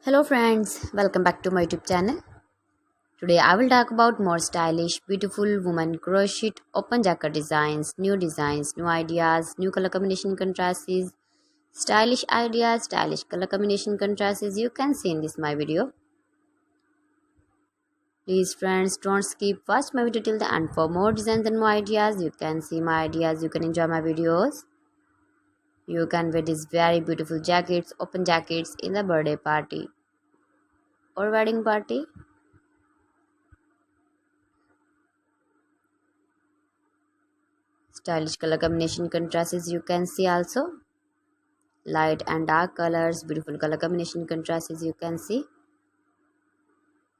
Hello friends, welcome back to my YouTube channel. Today I will talk about more stylish, beautiful woman crochet open jacket designs, new ideas, new color combination contrasts, stylish ideas, stylish color combination contrasts you can see in this my video. Please friends, don't skip, watch my video till the end for more designs and more ideas. You can see my ideas, you can enjoy my videos. You can wear these very beautiful jackets, open jackets in the birthday party or wedding party. Stylish color combination contrasts you can see also. Light and dark colors, beautiful color combination contrasts you can see.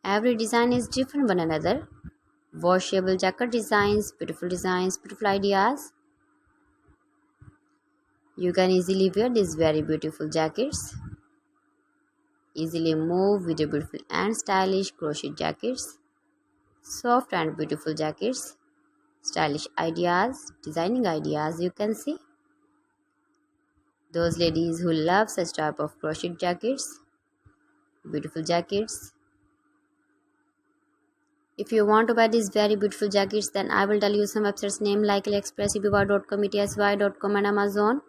Every design is different one another. Washable jacket designs, beautiful ideas. You can easily wear these very beautiful jackets. Easily move with your beautiful and stylish crochet jackets. Soft and beautiful jackets. Stylish ideas, designing ideas you can see. Those ladies who love such type of crochet jackets, beautiful jackets. If you want to buy these very beautiful jackets, then I will tell you some websites name like AliExpress, eBay.com, ETSY.com and Amazon.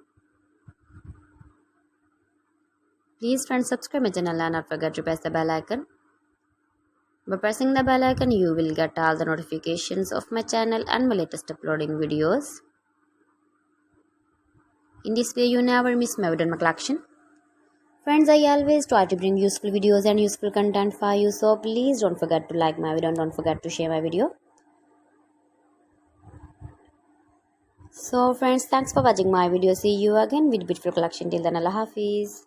Please friends, subscribe my channel and not forget to press the bell icon. By pressing the bell icon, you will get all the notifications of my channel and my latest uploading videos. In this way, you never miss my video in my collection. Friends, I always try to bring useful videos and useful content for you, so please don't forget to like my video and don't forget to share my video. So friends, thanks for watching my video. See you again with beautiful collection. Till then, Allah Hafiz.